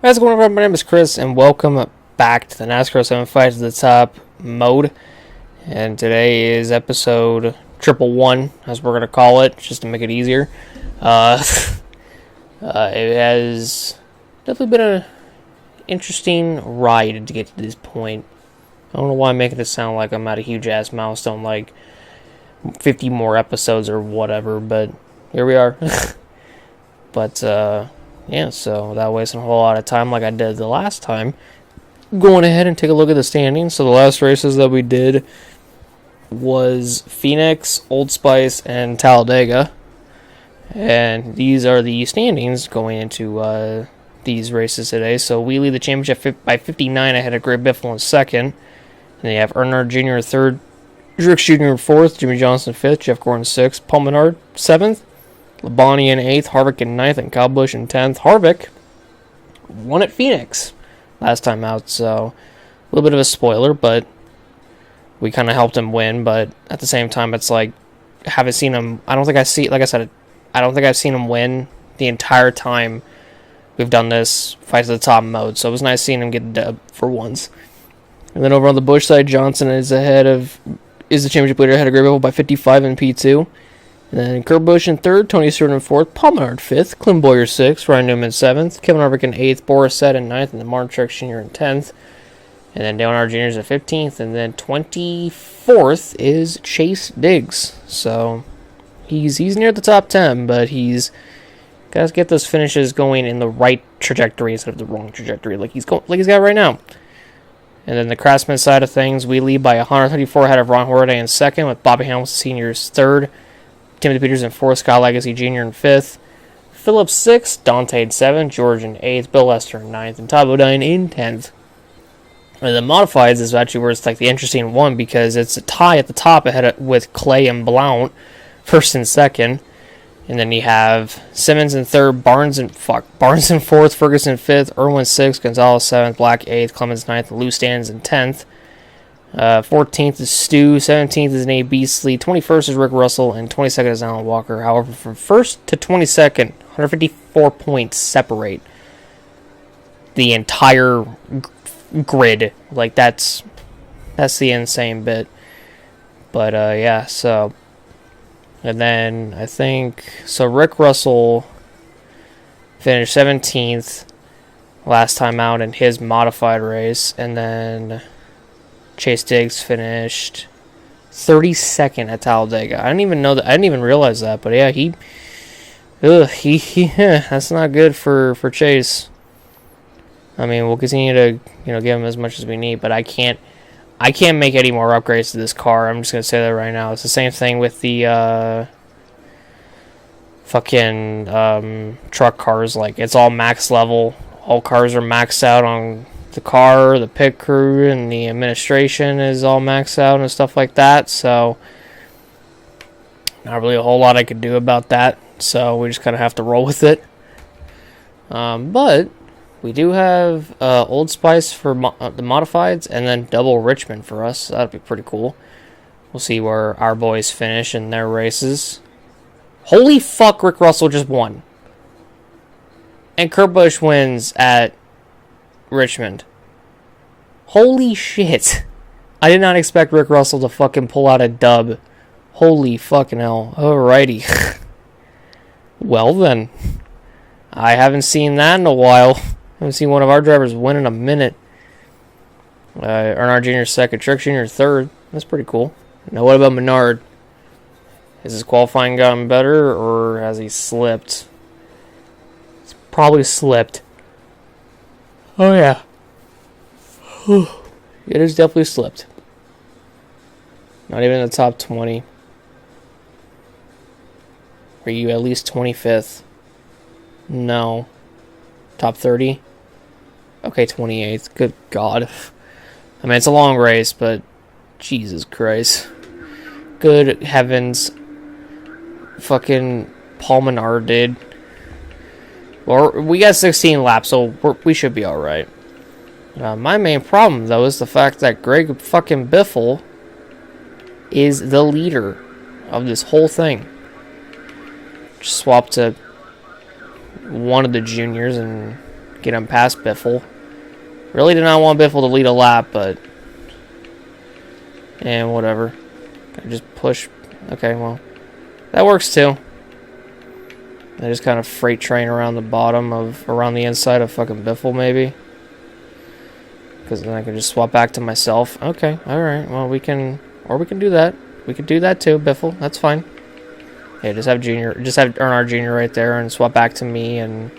How's it going, everyone? My name is Chris, and welcome back to the Nascar 7 Fight to the Top mode. And today is episode 111, as we're going to call it, just to make it easier. It has definitely been an interesting ride to get to this point. I don't know why I'm making it sound like I'm at a huge-ass milestone, like 50 more episodes or whatever, but here we are. Yeah, so without wasting a whole lot of time like I did the last time, going ahead and take a look at the standings. So the last races that we did was Phoenix, Old Spice, and Talladega. And these are the standings going into these races today. So we lead the championship by 59 ahead of Greg Biffle in second. And then you have Earnhardt Jr. in third, Drix Jr. in fourth, Jimmy Johnson fifth, Jeff Gordon sixth, Paul Menard seventh, Labonte in 8th, Harvick in 9th, and Kyle Busch in 10th. Harvick won at Phoenix last time out, so a little bit of a spoiler, but we kind of helped him win. But at the same time, it's like, haven't seen him. I don't think I've seen him win the entire time we've done this Fight to the Top mode, so it was nice seeing him get a dub for once. And then over on the Busch side, Johnson is the championship leader ahead of Greg Biffle by 55 in P2. And then Kurt Busch in third, Tony Stewart in fourth, Paul Menard fifth, Clint Bowyer sixth, Ryan Newman seventh, Kevin Harvick in 8th, Boris Said in 9th, and then Martin Truex Jr. in 10th. And then Dale Earnhardt Jr. is at 15th, and then 24th is Chase Diggs. So he's near the top 10, but he's got to get those finishes going in the right trajectory instead of the wrong trajectory, like he's got right now. And then the Craftsman side of things, we lead by 134 ahead of Ron Hornaday in second, with Bobby Hamilton Sr.'s third, Timothy Peters in 4th, Scott Legacy Jr. in 5th, Phillips 6th, Dante in 7th, George in 8th, Bill Lester in 9th, and Todd Bodine in 10th. And the Modifieds is actually where it's like the interesting one, because it's a tie at the top with Clay and Blount, 1st and 2nd. And then you have Simmons in 3rd, Barnes in 4th, Ferguson 5th, Irwin 6th, Gonzalez 7th, Black 8th, Clemens 9th, and Lou Stands in 10th. 14th is Stu, 17th is Nate Beasley, 21st is Rick Russell, and 22nd is Alan Walker. However, from 1st to 22nd, 154 points separate the entire grid. Like, that's the insane bit. But, yeah, so. And then, I think, so Rick Russell finished 17th last time out in his modified race, and then Chase Diggs finished 32nd at Talladega. I didn't even realize that, but yeah, he that's not good for Chase. I mean, we'll continue to give him as much as we need, but I can't make any more upgrades to this car. I'm just gonna say that right now. It's the same thing with the truck cars. Like, it's all max level. All cars are maxed out on the car, the pit crew, and the administration is all maxed out and stuff like that. So, not really a whole lot I could do about that. So, we just kind of have to roll with it. But we do have Old Spice for the Modifieds, and then Double Richmond for us. So that'd be pretty cool. We'll see where our boys finish in their races. Holy fuck, Rick Russell just won. And Kurt Busch wins at Richmond. Holy shit. I did not expect Rick Russell to fucking pull out a dub. Holy fucking hell. Alrighty. Well then. I haven't seen that in a while. I haven't seen one of our drivers win in a minute. Earnhardt Jr. second, Truex Jr. third. That's pretty cool. Now what about Menard? Has his qualifying gotten better, or has he slipped? He's probably slipped. Oh yeah. It has definitely slipped. Not even in the top 20. Are you at least 25th? No. Top 30? Okay, 28th. Good God. I mean, it's a long race, but Jesus Christ. Good heavens. Fucking Paul Menard did. Well, we got 16 laps, so we should be alright. My main problem, though, is the fact that Greg fucking Biffle is the leader of this whole thing. Just swap to one of the juniors and get him past Biffle. Really did not want Biffle to lead a lap, but... And whatever. I just push... Okay, well... That works too. I just kind of freight train around around the inside of fucking Biffle, maybe. Because then I can just swap back to myself. Okay, alright, well we can do that. We could do that too, Biffle, that's fine. Yeah, just have Earnhardt Jr. right there and swap back to me and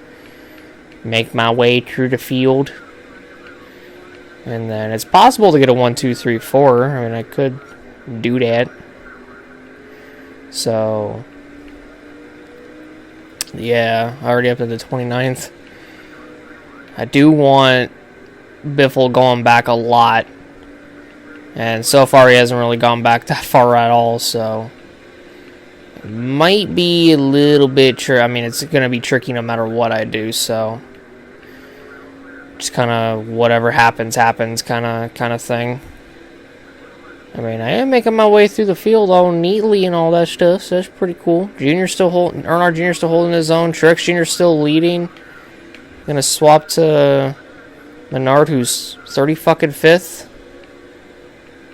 make my way through the field. And then it's possible to get a 1, 2, 3, 4. I mean, I could do that. So, yeah, already up to the 29th. I do want Biffle going back a lot. And so far he hasn't really gone back that far at all, so... It might be a little bit I mean, it's going to be tricky no matter what I do, so... Just kind of whatever happens kind of thing. I mean, I am making my way through the field all neatly and all that stuff, so that's pretty cool. Earnhardt Jr. still holding his own. Truex Jr. still leading. Gonna swap to Menard, who's 35th.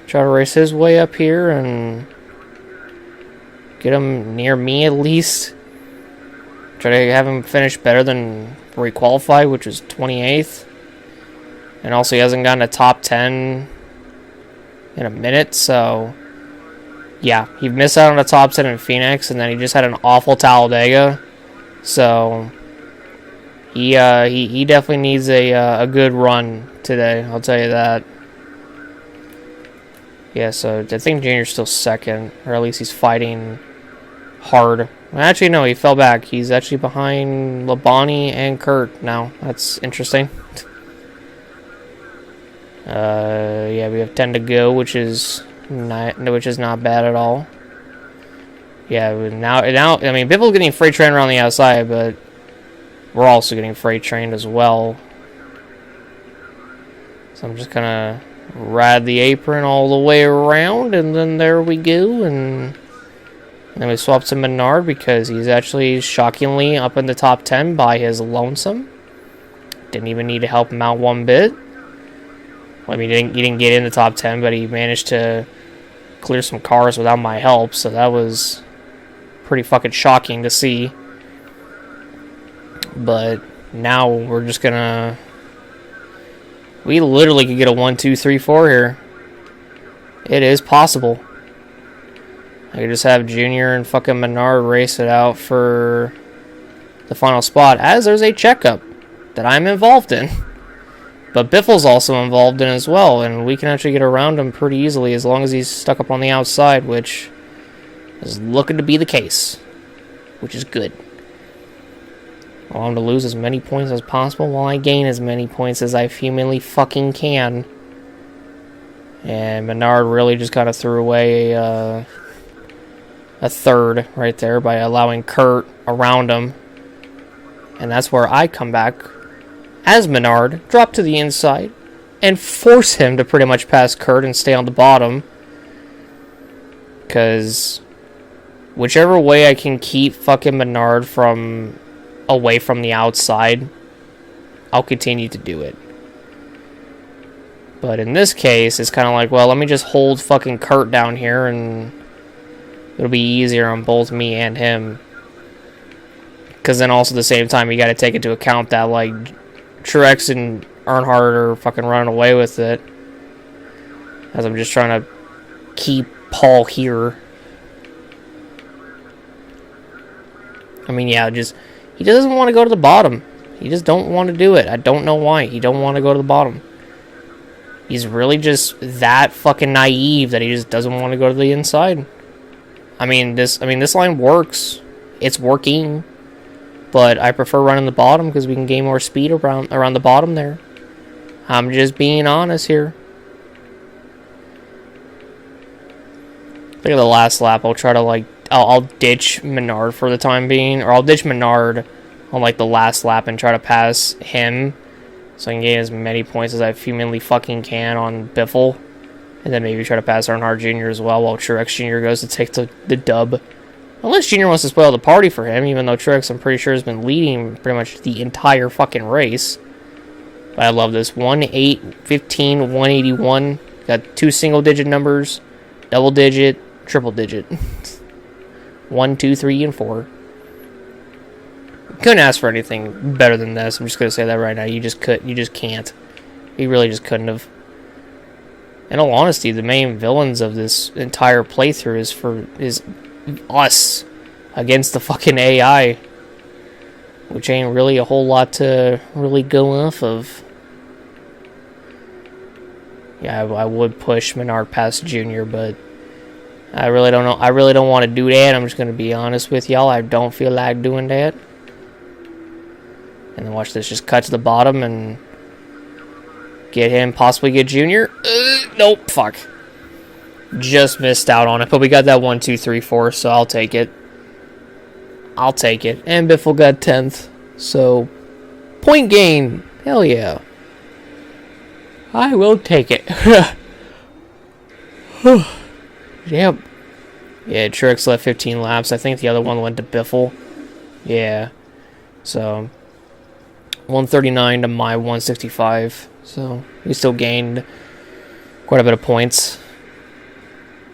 Try to race his way up here and get him near me at least. Try to have him finish better than where he qualified, which was 28th. And also he hasn't gotten a top 10 in a minute, so yeah, he missed out on the top 10 in Phoenix, and then he just had an awful Talladega. So he definitely needs a good run today, I'll tell you that. Yeah, so I think Junior's still second, or at least he's fighting hard. Actually, no, he fell back. He's actually behind Labonte and Kurt now. That's interesting. Yeah, we have 10 to go, which is not bad at all. Yeah, now I mean, Biffle's getting freight trained around the outside, but we're also getting freight trained as well. So I'm just gonna ride the apron all the way around, and then there we go, and then we swap to Menard because he's actually shockingly up in the top 10 by his lonesome. Didn't even need to help him out one bit. I mean, he didn't get in the top 10, but he managed to clear some cars without my help, so that was pretty fucking shocking to see. But now we're just gonna... We literally could get a 1, 2, 3, 4 here. It is possible. I could just have Junior and fucking Menard race it out for the final spot, as there's a checkup that I'm involved in. But Biffle's also involved in as well, and we can actually get around him pretty easily as long as he's stuck up on the outside, which is looking to be the case, which is good. I want him to lose as many points as possible while I gain as many points as I humanly fucking can. And Menard really just kind of threw away a third right there by allowing Kurt around him. And that's where I come back as Menard, drop to the inside, and force him to pretty much pass Kurt and stay on the bottom. Because whichever way I can keep fucking Menard away from the outside, I'll continue to do it. But in this case, it's kind of like, well, let me just hold fucking Kurt down here, and it'll be easier on both me and him. Because then also at the same time, you got to take into account that, like, Truex and Earnhardt are fucking running away with it. As I'm just trying to keep Paul here. I mean, yeah, he doesn't want to go to the bottom. He just don't want to do it. I don't know why. He don't want to go to the bottom. He's really just that fucking naive that he just doesn't want to go to the inside. I mean, this line works. It's working. But I prefer running the bottom because we can gain more speed around the bottom there. I'm just being honest here. Look at the last lap. I'll try to, I'll ditch Menard for the time being. Or I'll ditch Menard on, the last lap and try to pass him. So I can gain as many points as I humanly fucking can on Biffle. And then maybe try to pass Earnhardt Jr. as well while Truex Jr. goes to take the dub. Unless Junior wants to spoil the party for him, even though Truex, I'm pretty sure, has been leading pretty much the entire fucking race. But I love this. 1, 8, 15, 181. Got 2 single-digit numbers, double-digit, triple-digit. 1, 2, 3, and 4. Couldn't ask for anything better than this. I'm just gonna say that right now. You just can't. You really just couldn't have. In all honesty, the main villains of this entire playthrough is us against the fucking AI, which ain't really a whole lot to really go off of. Yeah, I would push Menard past Junior, but I really don't know. I really don't want to do that. I'm just gonna be honest with y'all. I don't feel like doing that. And then watch this. Just cut to the bottom and get him. Possibly get Junior. Nope. Fuck. Just missed out on it. But we got that 1, 2, 3, 4. So I'll take it. I'll take it. And Biffle got 10th. So point gain. Hell yeah. I will take it. Yep. Yeah, Truex left 15 laps. I think the other one went to Biffle. Yeah. So 139 to my 165. So we still gained quite a bit of points.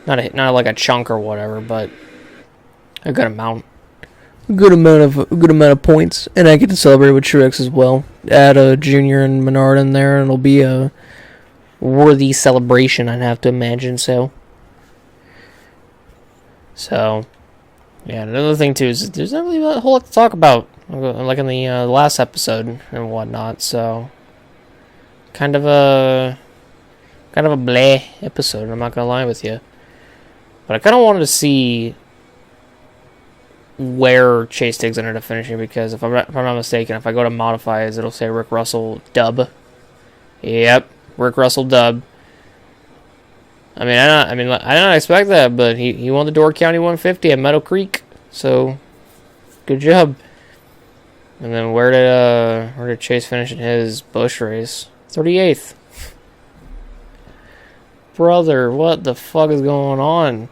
Not like a chunk or whatever, but a good amount. A good amount of points, and I get to celebrate with Truex as well. Add a Junior and Menard in there, and it'll be a worthy celebration, I'd have to imagine. So yeah. Another thing too is there's not really a whole lot to talk about, like in the last episode and whatnot. So kind of a bleh episode. I'm not gonna lie with you, but I kind of wanted to see where Chase Diggs ended up finishing, because if I'm not mistaken, if I go to modifiers, it'll say Rick Russell dub. Yep, Rick Russell dub. I did not expect that, but he won the Door County 150 at Meadow Creek, so good job. And then where did Chase finish in his Busch race? 38th. Brother, what the fuck is going on?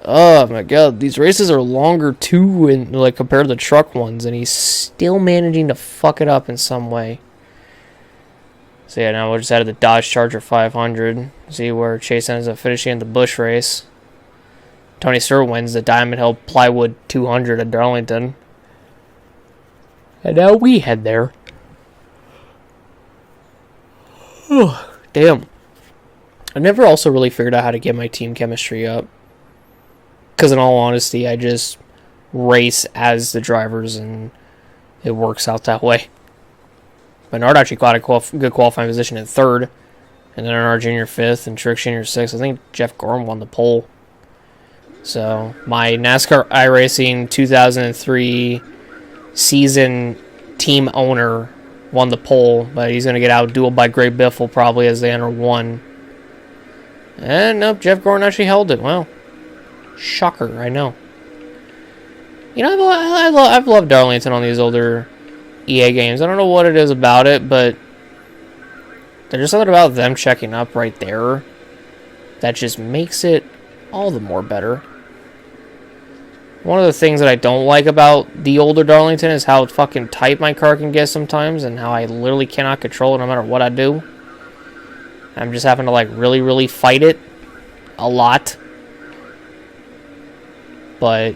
Oh my god, these races are longer too, and like compared to the truck ones, and he's still managing to fuck it up in some way. So yeah, now we're just out of the Dodge Charger 500. See where Chase ends up finishing in the Busch race. Tony Stewart wins the Diamond Hill Plywood 200 at Darlington. And now we head there. Oh, damn. I never also really figured out how to get my team chemistry up. Because in all honesty, I just race as the drivers, and it works out that way. Menard actually got a good qualifying position in 3rd, and then our Junior 5th, and Trick Junior 6th. I think Jeff Gorham won the pole. So my NASCAR iRacing 2003 season team owner won the pole, but he's going to get outdueled by Greg Biffle probably as they enter 1. And nope, Jeff Gordon actually held it. Wow. Shocker, I know. You know, I've loved Darlington on these older EA games. I don't know what it is about it, but there's just something about them checking up right there that just makes it all the more better. One of the things that I don't like about the older Darlington is how fucking tight my car can get sometimes, and how I literally cannot control it no matter what I do. I'm just having to like really, really fight it a lot. But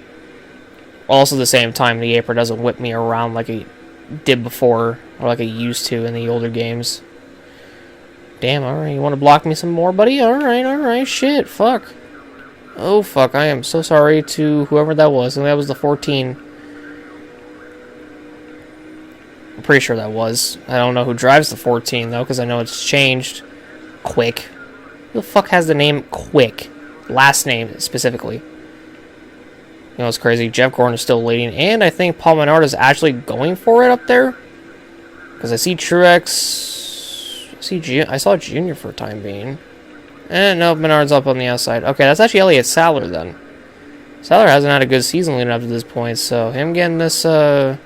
also at the same time, the apron doesn't whip me around like it did before, or like it used to in the older games. Damn, alright, you want to block me some more, buddy? Alright, shit, fuck. Oh, fuck, I am so sorry to whoever that was. I think that was the 14. I'm pretty sure that was. I don't know who drives the 14, though, because I know it's changed. Quick. Who the fuck has the name Quick? Last name, specifically. You know, it's crazy. Jeff Gordon is still leading, and I think Paul Menard is actually going for it up there. Because I see Truex. I saw Junior for a time being. And no, Menard's up on the outside. Okay, that's actually Elliott Sadler then. Sadler hasn't had a good season leading up to this point, so him getting this, him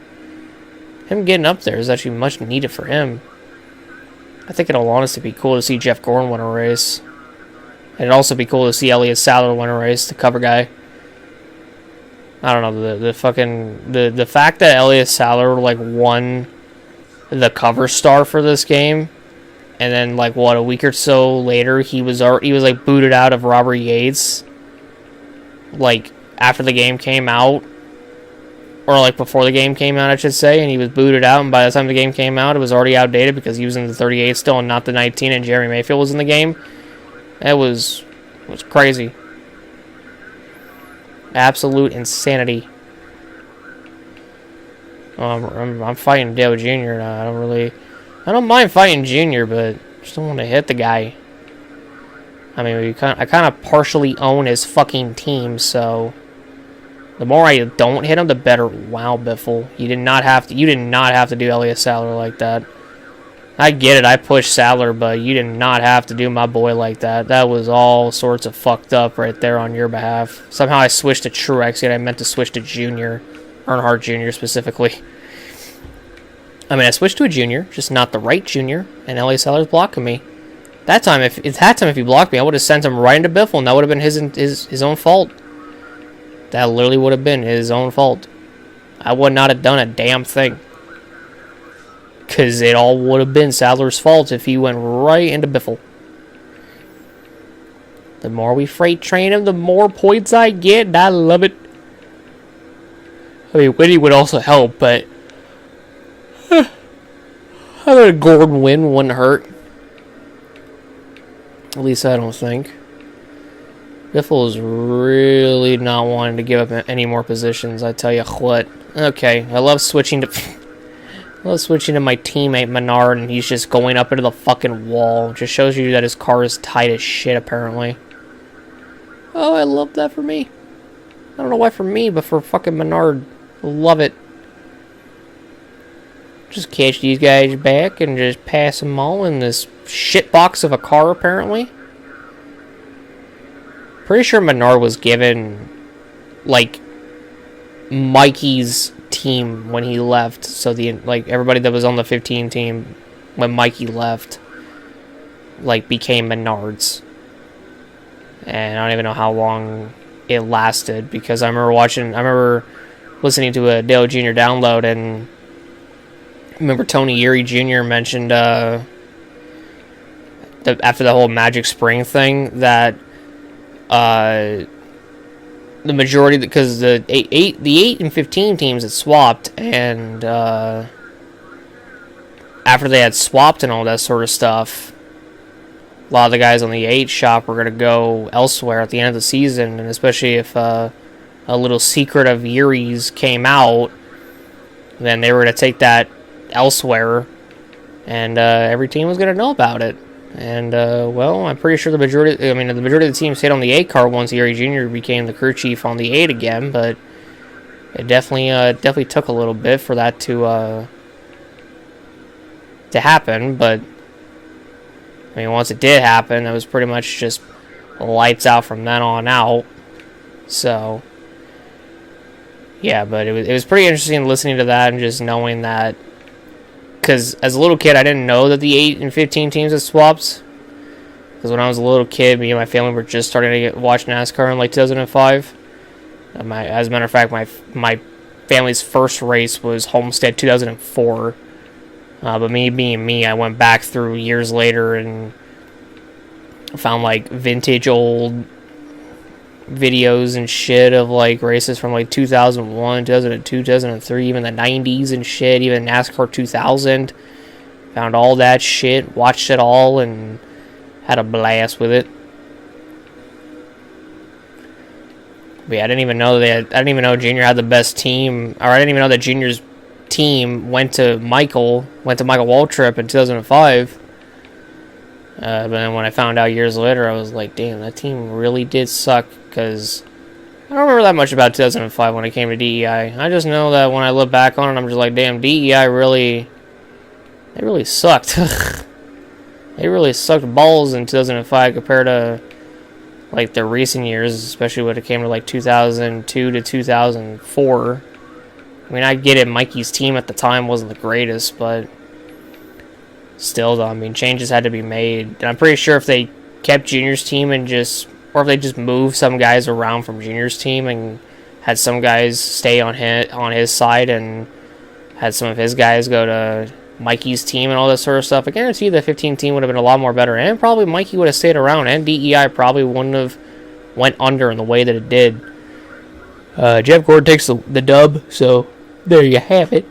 getting up there is actually much needed for him. I think it'll honestly be cool to see Jeff Gordon win a race. And it'd also be cool to see Elliott Sadler win a race, the cover guy. I don't know, the fact that Elliott Sadler like won the cover star for this game. And then, like, what, a week or so later, he was like, booted out of Robert Yates. Like, after the game came out. Or, like, before the game came out, I should say. And he was booted out, and by the time the game came out, it was already outdated because he was in the 38 still and not the 19, and Jeremy Mayfield was in the game. It was crazy. Absolute insanity. I'm fighting Dale Jr. now. I don't mind fighting Jr., but I just don't want to hit the guy. I mean, I kind of partially own his fucking team, so the more I don't hit him, the better. Wow, Biffle, you did not have to do Elliott Sadler like that. I get it, I pushed Sadler, but you did not have to do my boy like that. That was all sorts of fucked up right there on your behalf. Somehow I switched to Truex, yet I meant to switch to Jr. Earnhardt Jr. specifically. I mean, I switched to a junior, just not the right junior, and Elliott Sadler's blocking me. That time, if he blocked me, I would have sent him right into Biffle, and that would have been his own fault. That literally would have been his own fault. I would not have done a damn thing. Because it all would have been Sadler's fault if he went right into Biffle. The more we freight train him, the more points I get, and I love it. I mean, Whitney would also help, but having a Gordon win wouldn't hurt. At least I don't think. Biffle is really not wanting to give up any more positions, I tell you what. Okay, I love switching to my teammate Menard, and he's just going up into the fucking wall. Just shows you that his car is tight as shit, apparently. Oh, I love that for me. I don't know why for me, but for fucking Menard. Love it. Just catch these guys back and just pass them all in this shitbox of a car, apparently. Pretty sure Menard was given, like, Mikey's team when he left. So, everybody that was on the 15 team when Mikey left, like, became Menard's. And I don't even know how long it lasted, because I remember listening to a Dale Jr. download, and I remember Tony Erie Jr. mentioned after the whole Magic Spring thing that the majority, because the 8 and 15 teams had swapped, and after they had swapped and all that sort of stuff, a lot of the guys on the 8 shop were going to go elsewhere at the end of the season, and especially if a little secret of Erie's came out, then they were going to take that elsewhere, and every team was going to know about it. And well, I'm pretty sure the majority of the teams stayed on the 8 car once Erie Jr. became the crew chief on the 8 again, but it definitely took a little bit for that to happen. But I mean, once it did happen, it was pretty much just lights out from then on out. So yeah, but it was pretty interesting listening to that and just knowing that, because as a little kid, I didn't know that the 8 and 15 teams had swaps. Because when I was a little kid, me and my family were just starting to watch NASCAR in like 2005. As a matter of fact, my family's first race was Homestead 2004. But me being me, I went back through years later and found like vintage old videos and shit of like races from like 2001, 2002, 2003, even the 90s and shit, even NASCAR 2000. Found all that shit, watched it all, and had a blast with it. But yeah, I didn't even know Junior had the best team, or I didn't even know that Junior's team went to Michael Waltrip in 2005. But then when I found out years later, I was like, damn, that team really did suck, because I don't remember that much about 2005 when it came to DEI. I just know that when I look back on it, I'm just like, damn, DEI really sucked. They really sucked balls in 2005 compared to like the recent years, especially when it came to like 2002 to 2004. I mean, I get it, Mikey's team at the time wasn't the greatest, but still, though, I mean, changes had to be made. And I'm pretty sure if they kept Junior's team or if they just moved some guys around from Junior's team and had some guys stay on his side and had some of his guys go to Mikey's team and all that sort of stuff, I guarantee you the 15 team would have been a lot more better, and probably Mikey would have stayed around, and DEI probably wouldn't have went under in the way that it did. Jeff Gordon takes the dub, so there you have it.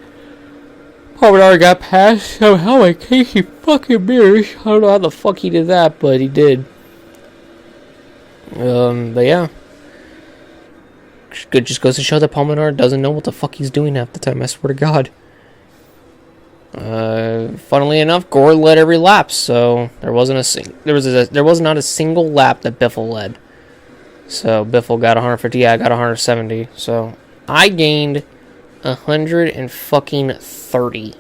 Probably already got past somehow in case he fucking mirrors. I don't know how the fuck he did that, but he did. But yeah. Good, just goes to show that Palmenar doesn't know what the fuck he's doing half the time, I swear to God. Funnily enough, Gore led every lap, so there was not a single lap that Biffle led. So Biffle got 150, I got 170. So I gained 130.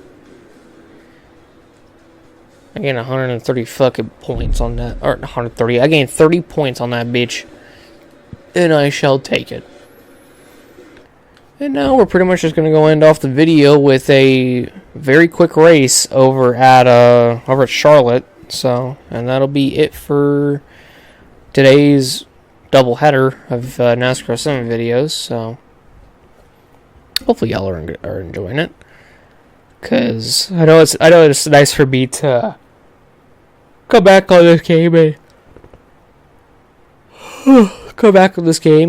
I gained 130 fucking points on that, or 130. I gained 30 points on that bitch, and I shall take it. And now we're pretty much just gonna go end off the video with a very quick race over at Charlotte. So, and that'll be it for today's double header of NASCAR 7 videos. So, hopefully y'all are enjoying it, cause I know it's nice for me to come back on this game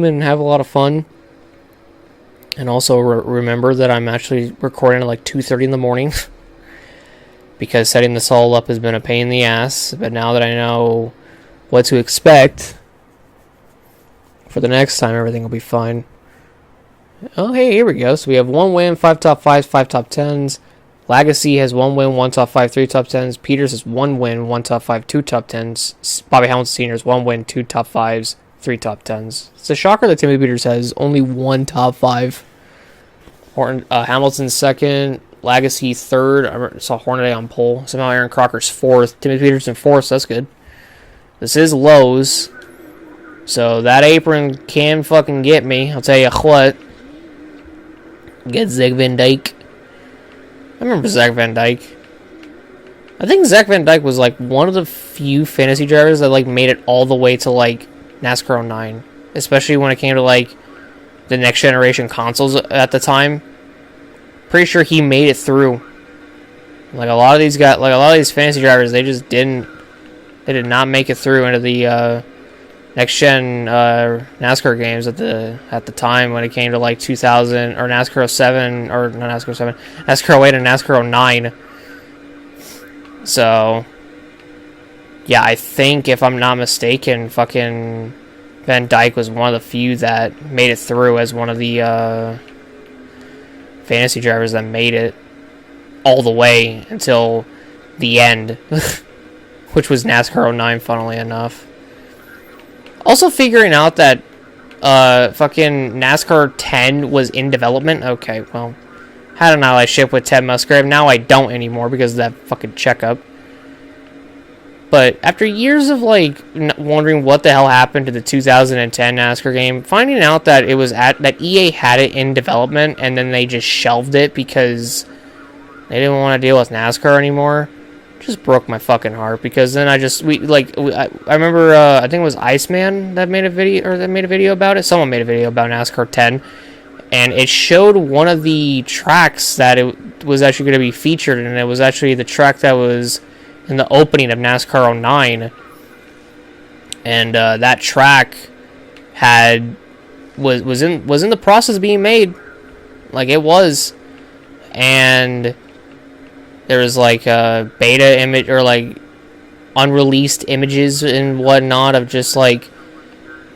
and have a lot of fun. And also remember that I'm actually recording at like 2:30 in the morning because setting this all up has been a pain in the ass. But now that I know what to expect for the next time, everything will be fine. Oh, hey, here we go. So we have 1 win, 5 top 5s, 5 top 10s. Legacy has 1 win, 1 top 5, 3 top 10s. Peters has 1 win, 1 top 5, 2 top 10s. Bobby Hamilton Sr. has 1 win, 2 top 5s, 3 top 10s. It's a shocker that Timothy Peters has only 1 top 5. Hamilton's second, Legacy third. I saw Hornaday on pole. Somehow Aaron Crocker's fourth. Timothy Peters in fourth, so that's good. This is Lowe's, so that apron can fucking get me. I'll tell you what. Get Zach Van Dyke. I remember Zach Van Dyke. I think Zach Van Dyke was like one of the few fantasy drivers that like made it all the way to like NASCAR 09, especially when it came to like the next generation consoles at the time. Pretty sure he made it through. Like a lot of these fantasy drivers, they did not make it through into the next gen NASCAR games at the time when it came to like 2000 or NASCAR 07 or not NASCAR 7, NASCAR 08 and NASCAR 09. So yeah, I think if I'm not mistaken, fucking Van Dyke was one of the few that made it through as one of the fantasy drivers that made it all the way until the end, which was NASCAR 09, funnily enough. Also figuring out that fucking NASCAR 10 was in development. Okay, well, had an allyship with Ted Musgrave. Now I don't anymore because of that fucking checkup. But after years of like wondering what the hell happened to the 2010 NASCAR game, finding out that it was that EA had it in development and then they just shelved it because they didn't want to deal with NASCAR anymore, just broke my fucking heart. Because then I remember I think it was Iceman that made a video about it. Someone made a video about NASCAR 10, and it showed one of the tracks that it was actually going to be featured, and it was actually the track that was in the opening of NASCAR 09, and that track was in the process of being made, like it was, and there was like a beta image or like unreleased images and whatnot of just like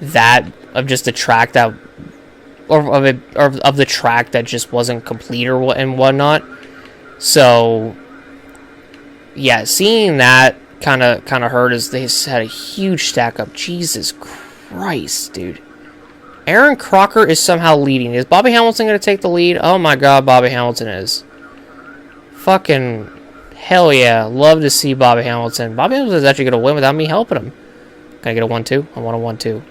that of just the track that of the track that just wasn't complete and whatnot. So yeah, seeing that kind of hurt as they had a huge stack up. Jesus Christ, dude. Aaron Crocker is somehow leading. Is Bobby Hamilton going to take the lead? Oh my God, Bobby Hamilton is. Fucking hell yeah. Love to see Bobby Hamilton. Bobby Hamilton is actually going to win without me helping him. Can I get a 1-2? I want a 1-2.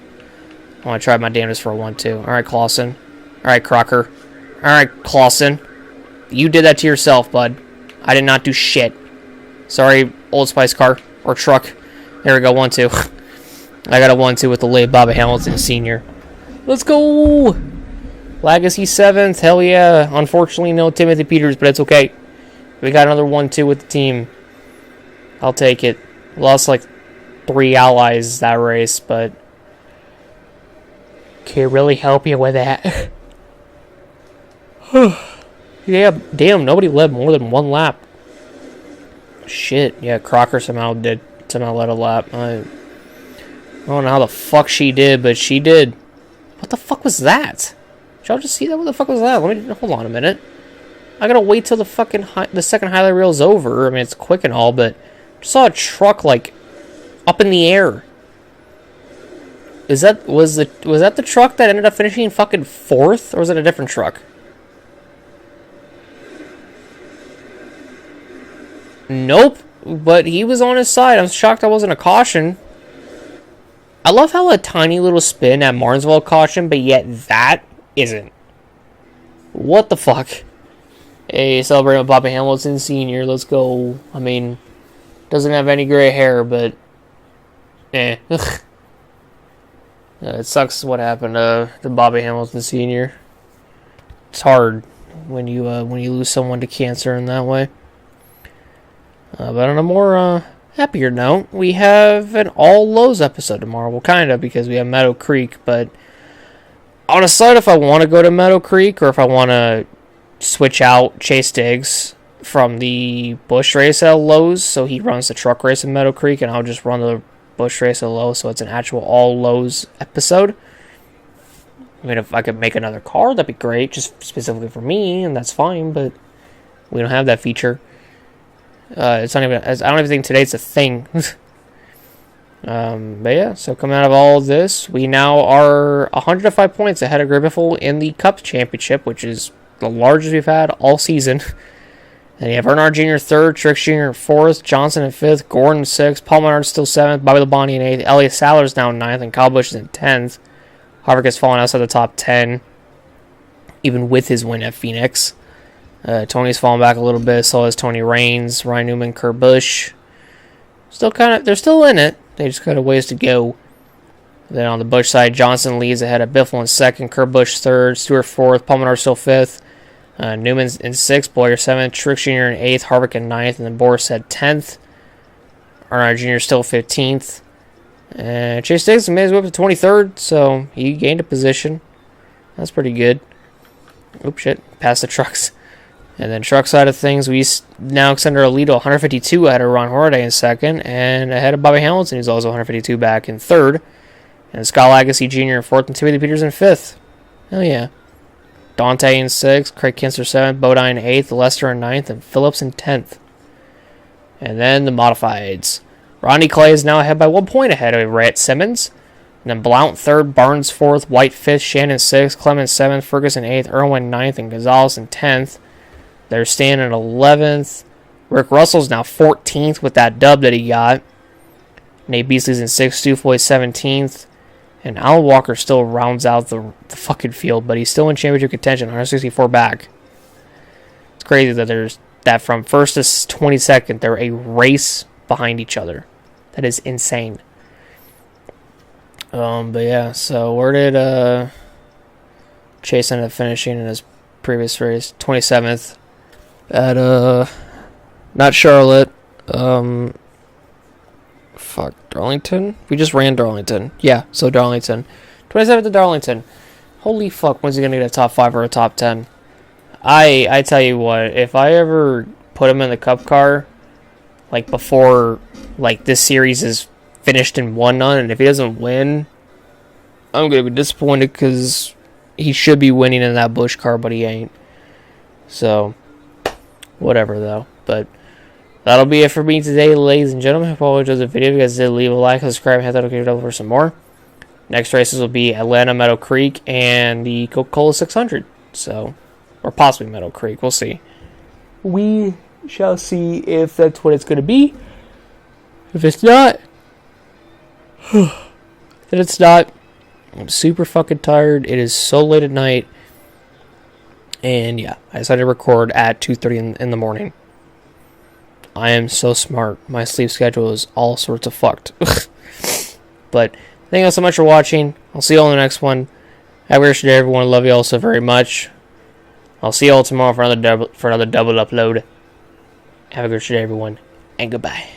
I want to try my damnedest for a 1-2. Alright, Clausen. Alright, Crocker. Alright, Clausen. You did that to yourself, bud. I did not do shit. Sorry, Old Spice car or truck. There we go, 1-2. I got a 1-2 with the late Bobby Hamilton Sr. Let's go! Legacy 7th, hell yeah. Unfortunately, no Timothy Peters, but it's okay. We got another 1-2 with the team. I'll take it. Lost like 3 allies that race, but can't really help you with that. Yeah, damn, nobody led more than 1 lap. Shit, yeah, Crocker somehow led a lap. I don't know how the fuck she did, but she did. What the fuck was that? Did y'all just see that? What the fuck was that? Hold on a minute. I gotta wait till the fucking the second highlight reel is over. I mean, it's quick and all, but I saw a truck like up in the air. Was that the truck that ended up finishing fucking 4th, or was it a different truck? Nope, but he was on his side. I'm shocked that wasn't a caution. I love how a tiny little spin at Martinsville caution, but yet that isn't. What the fuck? Hey, celebrating with Bobby Hamilton Sr. Let's go. I mean, doesn't have any gray hair, but it sucks what happened to Bobby Hamilton Sr. It's hard when you lose someone to cancer in that way. But on a more happier note, we have an all Lowe's episode tomorrow. Well, kind of, because we have Meadow Creek, but I'll decide if I want to go to Meadow Creek or if I want to switch out Chase Diggs from the Busch race at Lowe's, so he runs the truck race in Meadow Creek, and I'll just run the Busch race at Lowe's, so it's an actual all Lowe's episode. I mean, if I could make another car, that'd be great, just specifically for me, and that's fine, but we don't have that feature. It's not even. I don't even think today it's a thing. But yeah, so coming out of all of this, we now are 105 points ahead of Greg Biffle in the Cup Championship, which is the largest we've had all season. And you have Earnhardt Jr. 3rd, Truex Jr. 4th, Johnson in 5th, Gordon 6th, Paul Menard still 7th, Bobby Labonte in 8th, Elliott Sadler's now 9th, and Kyle Busch is in 10th. Harvick has fallen outside the top 10, even with his win at Phoenix. Tony's fallen back a little bit, so has Tony Raines, Ryan Newman, Kurt Busch. They're still in it. They just got a ways to go. Then on the Busch side, Johnson leads ahead of Biffle in 2nd, Kurt Busch 3rd, Stewart 4th, Paul Menard still 5th, Newman's in 6th, Boyer 7th, Truex Jr. in 8th, Harvick in 9th, and then Boris at 10th. Earnhardt Jr. still 15th. And Chase Diggs made his way up to 23rd, so he gained a position. That's pretty good. Oops, shit. Past the trucks. And then truck side of things, we now extend our lead to 152 ahead of Ron Hornaday in 2nd, and ahead of Bobby Hamilton, who's also 152 back in 3rd. And Scott Lagasse Jr. in 4th, and Timothy Peters in 5th. Hell yeah. Dante in 6th, Craig Kinster 7th, Bodine in 8th, Lester in 9th, and Phillips in 10th. And then the modifieds. Ronnie Clay is now ahead by 1 point ahead of Rhett Simmons. And then Blount 3rd, Barnes 4th, White 5th, Shannon 6th, Clemens 7th, Ferguson 8th, Irwin 9th, and Gonzalez in 10th. They're staying at 11th. Rick Russell's now 14th with that dub that he got. Nate Beasley's in 6th, Stu Floyd's 17th. And Alan Walker still rounds out the fucking field, but he's still in championship contention, 164 back. It's crazy that there's that from 1st to 22nd, they're a race behind each other. That is insane. But yeah, so where did Chase end up finishing in his previous race? 27th at not Charlotte. Darlington? We just ran Darlington. Yeah, so Darlington. 27th to Darlington. Holy fuck, when's he gonna get a top 5 or a top 10? I tell you what, if I ever put him in the Cup car, like before like this series is finished and won on, and if he doesn't win, I'm gonna be disappointed because he should be winning in that Busch car, but he ain't. So, whatever though. But that'll be it for me today, ladies and gentlemen. If you enjoyed the video, if you guys did, leave a like, subscribe, hit that notification bell for some more. Next races will be Atlanta, Meadow Creek, and the Coca-Cola 600. So, or possibly Meadow Creek. We'll see. We shall see if that's what it's going to be. If it's not, then it's not. I'm super fucking tired. It is so late at night. And yeah, I decided to record at 2:30 in the morning. I am so smart. My sleep schedule is all sorts of fucked. But thank you all so much for watching. I'll see you all in the next one. Have a great day, everyone. I love you all so very much. I'll see you all tomorrow for another double upload. Have a good day, everyone, and goodbye.